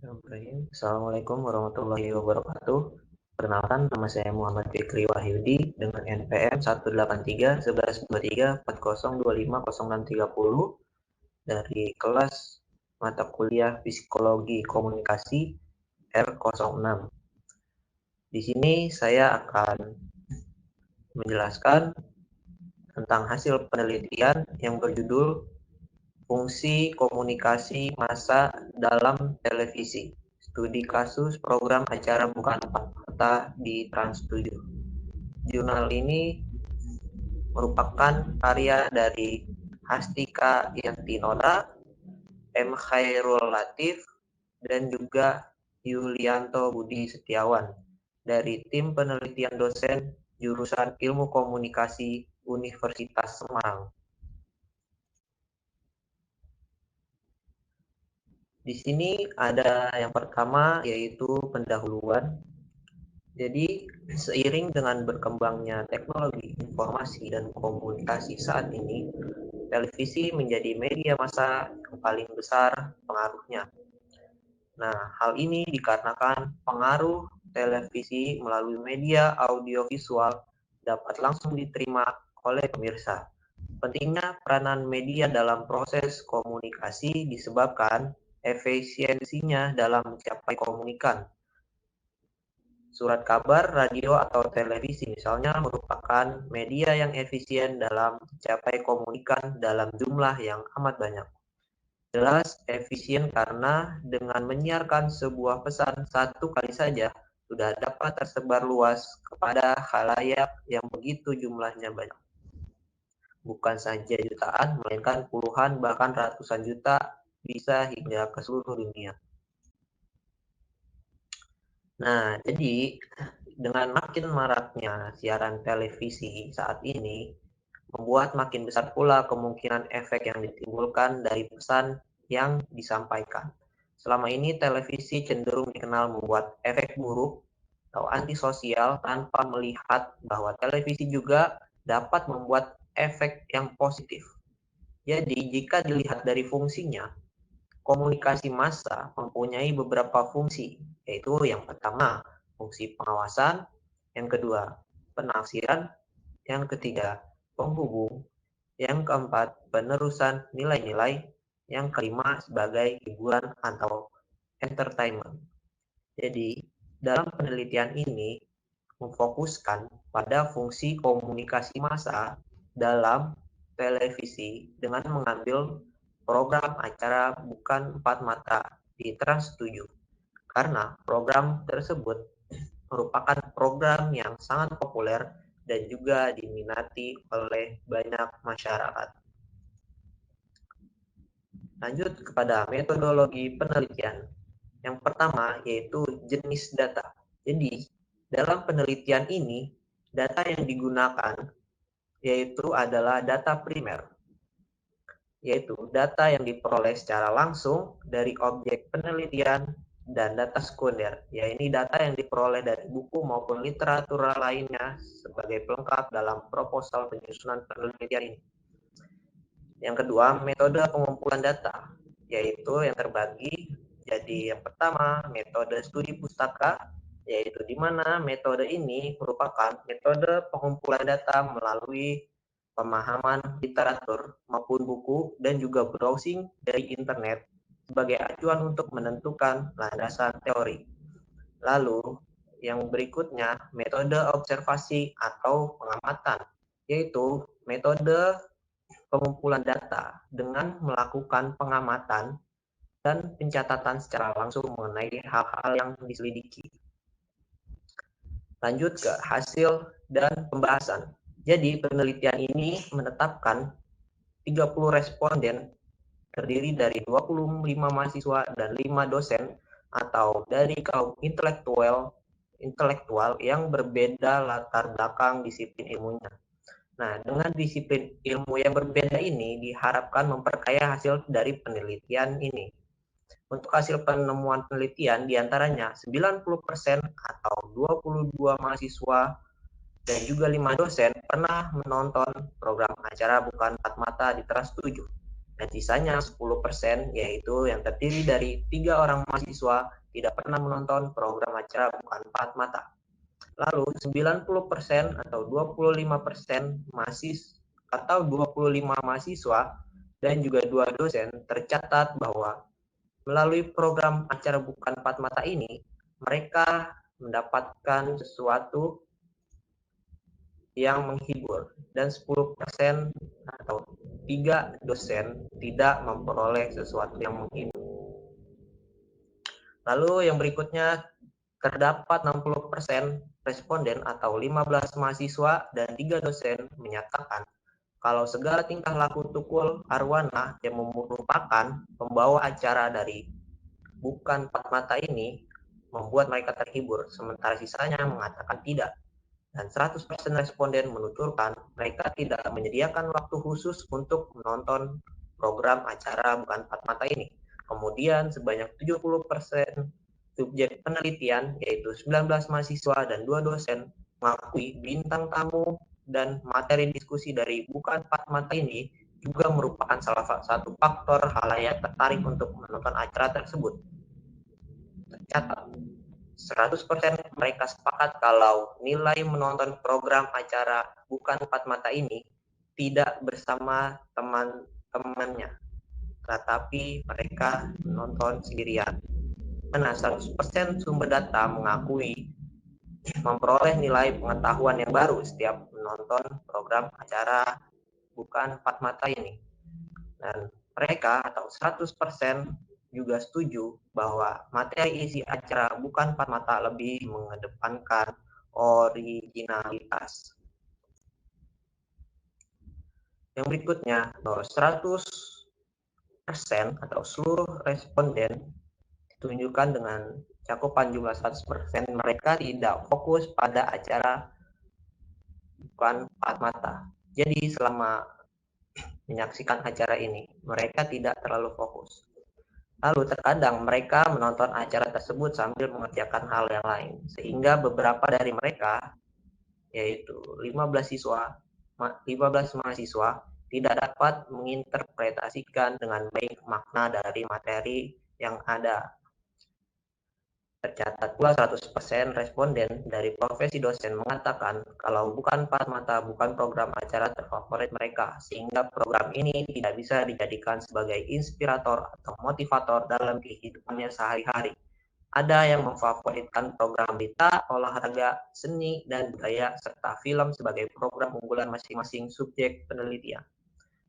Assalamualaikum warahmatullahi wabarakatuh. Perkenalkan, nama saya Muhammad Fikri Wahyudi dengan NPM 183 11 23 4025 0630 dari kelas mata kuliah Psikologi Komunikasi R06. Di sini saya akan menjelaskan tentang hasil penelitian yang berjudul Fungsi Komunikasi Massa dalam Televisi. Studi kasus program acara bukan empat mata di Trans 7. Jurnal ini merupakan karya dari Hastika Yantinoda, M. Khairul Latif, dan juga Yulianto Budi Setiawan dari tim penelitian dosen jurusan Ilmu Komunikasi Universitas Semarang. Di sini ada yang pertama yaitu pendahuluan. Jadi seiring dengan berkembangnya teknologi informasi dan komunikasi saat ini, televisi menjadi media massa yang paling besar pengaruhnya. Nah, hal ini dikarenakan pengaruh televisi melalui media audiovisual dapat langsung diterima oleh pemirsa. Pentingnya peranan media dalam proses komunikasi disebabkan efisiensinya dalam mencapai komunikan. Surat kabar, radio, atau televisi misalnya merupakan media yang efisien dalam mencapai komunikan dalam jumlah yang amat banyak. Jelas efisien karena dengan menyiarkan sebuah pesan satu kali saja sudah dapat tersebar luas kepada khalayak yang begitu jumlahnya banyak. Bukan saja jutaan, melainkan puluhan bahkan ratusan juta, bisa hingga ke seluruh dunia. Nah, jadi dengan makin maraknya siaran televisi saat ini, membuat makin besar pula kemungkinan efek yang ditimbulkan dari pesan yang disampaikan. Selama ini televisi cenderung dikenal membuat efek buruk atau antisosial tanpa melihat bahwa televisi juga dapat membuat efek yang positif. Jadi, jika dilihat dari fungsinya, komunikasi massa mempunyai beberapa fungsi, yaitu yang pertama, fungsi pengawasan, yang kedua, penafsiran, yang ketiga, penghubung, yang keempat, penerusan nilai-nilai, yang kelima, sebagai hiburan atau entertainment. Jadi, dalam penelitian ini memfokuskan pada fungsi komunikasi massa dalam televisi dengan mengambil program acara bukan empat mata di Trans 7 karena program tersebut merupakan program yang sangat populer dan juga diminati oleh banyak masyarakat. Lanjut kepada metodologi penelitian. Yang pertama yaitu jenis data. Jadi dalam penelitian ini data yang digunakan yaitu adalah data primer, yaitu data yang diperoleh secara langsung dari objek penelitian, dan data sekunder, yaitu data yang diperoleh dari buku maupun literatur lainnya sebagai pelengkap dalam proposal penyusunan penelitian ini. Yang kedua, metode pengumpulan data, yaitu yang terbagi jadi yang pertama, metode studi pustaka, yaitu di mana metode ini merupakan metode pengumpulan data melalui pemahaman literatur maupun buku dan juga browsing dari internet sebagai acuan untuk menentukan landasan teori. Lalu, yang berikutnya, metode observasi atau pengamatan, yaitu metode pengumpulan data dengan melakukan pengamatan dan pencatatan secara langsung mengenai hal-hal yang diselidiki. Lanjut ke hasil dan pembahasan. Jadi penelitian ini menetapkan 30 responden terdiri dari 25 mahasiswa dan 5 dosen atau dari kaum intelektual yang berbeda latar belakang disiplin ilmunya. Nah, dengan disiplin ilmu yang berbeda ini diharapkan memperkaya hasil dari penelitian ini. Untuk hasil penemuan penelitian diantaranya 90% atau 22 mahasiswa dan juga 5 dosen pernah menonton program acara bukan empat mata di Trans 7. dan sisanya 10% yaitu yang terdiri dari 3 orang mahasiswa tidak pernah menonton program acara bukan 4 mata. Lalu 90% atau 25% atau 25 mahasiswa dan juga 2 dosen tercatat bahwa melalui program acara bukan 4 mata ini mereka mendapatkan sesuatu yang menghibur dan 10% atau 3 dosen tidak memperoleh sesuatu yang menghibur. Lalu yang berikutnya, terdapat 60% responden atau 15 mahasiswa dan 3 dosen menyatakan kalau segala tingkah laku Tukul Arwana yang merupakan pembawa acara dari bukan 4 mata ini membuat mereka terhibur, sementara sisanya mengatakan tidak. Dan 100% responden menuturkan mereka tidak menyediakan waktu khusus untuk menonton program acara bukan 4 mata ini. Kemudian sebanyak 70% subjek penelitian yaitu 19 mahasiswa dan 2 dosen mengakui bintang tamu dan materi diskusi dari bukan 4 mata ini juga merupakan salah satu faktor khalayak tertarik untuk menonton acara tersebut. Tercatat 100% mereka sepakat kalau nilai menonton program acara bukan 4 mata ini tidak bersama teman-temannya, tetapi mereka menonton sendirian. Karena 100% sumber data mengakui memperoleh nilai pengetahuan yang baru setiap menonton program acara bukan 4 mata ini. Dan mereka atau 100% juga setuju bahwa materi isi acara bukan 4 mata lebih mengedepankan originalitas. Yang berikutnya, 100% atau seluruh responden ditunjukkan dengan cakupan jumlah 100% mereka tidak fokus pada acara bukan 4 mata. Jadi selama menyaksikan acara ini, mereka tidak terlalu fokus. Lalu terkadang mereka menonton acara tersebut sambil mengerjakan hal yang lain, sehingga beberapa dari mereka, yaitu 15 mahasiswa, tidak dapat menginterpretasikan dengan baik makna dari materi yang ada. Tercatat pula 100% responden dari profesi dosen mengatakan kalau bukan 4 mata bukan program acara terfavorit mereka, sehingga program ini tidak bisa dijadikan sebagai inspirator atau motivator dalam kehidupannya sehari-hari. Ada yang memfavoritkan program berita, olahraga, seni, dan budaya, serta film sebagai program unggulan masing-masing subjek penelitian.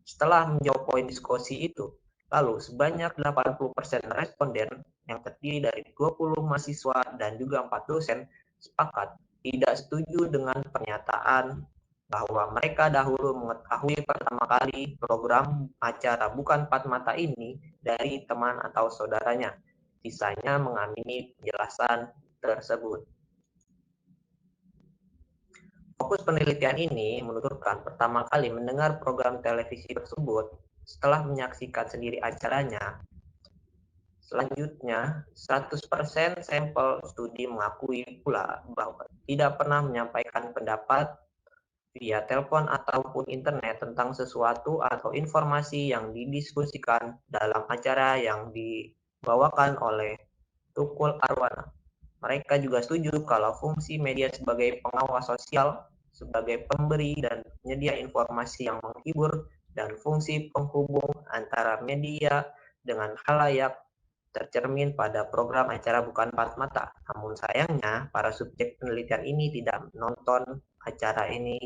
Setelah menjawab poin diskusi itu, lalu sebanyak 80% responden yang terdiri dari 20 mahasiswa dan juga 4 dosen sepakat tidak setuju dengan pernyataan bahwa mereka dahulu mengetahui pertama kali program acara bukan 4 mata ini dari teman atau saudaranya. Sisanya mengamini penjelasan tersebut. Fokus penelitian ini menuturkan pertama kali mendengar program televisi tersebut setelah menyaksikan sendiri acaranya. Selanjutnya, 100% sampel studi mengakui pula bahwa tidak pernah menyampaikan pendapat via telepon ataupun internet tentang sesuatu atau informasi yang didiskusikan dalam acara yang dibawakan oleh Tukul Arwana. Mereka juga setuju kalau fungsi media sebagai pengawas sosial, sebagai pemberi dan penyedia informasi yang menghibur, dan fungsi penghubung antara media dengan khalayak tercermin pada program acara bukan 4 mata. Namun sayangnya, para subjek penelitian ini tidak menonton acara ini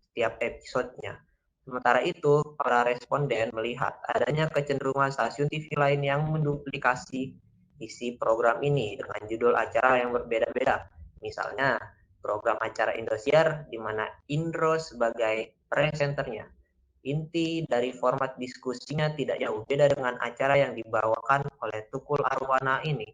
setiap episodenya. Sementara itu, para responden melihat adanya kecenderungan stasiun TV lain yang menduplikasi isi program ini dengan judul acara yang berbeda-beda. Misalnya, program acara Indosiar di mana Indro sebagai presenternya. Inti dari format diskusinya tidak jauh beda dengan acara yang dibawakan oleh Tukul Arwana ini.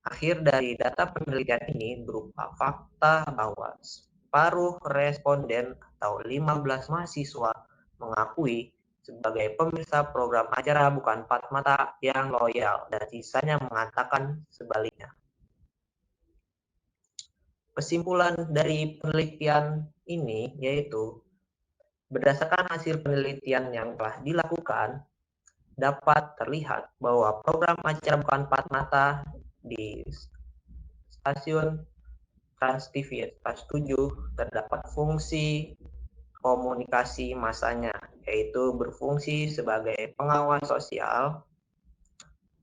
Akhir dari data penelitian ini berupa fakta bahwa separuh responden atau 15 mahasiswa mengakui sebagai pemirsa program acara bukan 4 mata yang loyal dan sisanya mengatakan sebaliknya. Kesimpulan dari penelitian ini yaitu berdasarkan hasil penelitian yang telah dilakukan, dapat terlihat bahwa program acara bukan empat mata di stasiun Trans TV Trans 7 terdapat fungsi komunikasi masanya, yaitu berfungsi sebagai pengawas sosial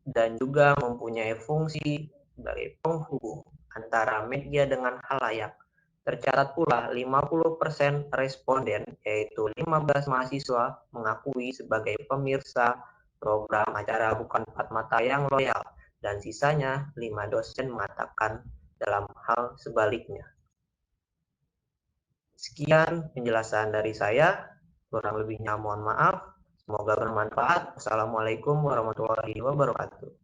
dan juga mempunyai fungsi sebagai penghubung antara media dengan khalayak. Tercatat pula 50% responden, yaitu 15 mahasiswa, mengakui sebagai pemirsa program acara bukan empat mata yang loyal, dan sisanya 5 dosen mengatakan dalam hal sebaliknya. Sekian penjelasan dari saya, kurang lebihnya mohon maaf. Semoga bermanfaat. Wassalamualaikum warahmatullahi wabarakatuh.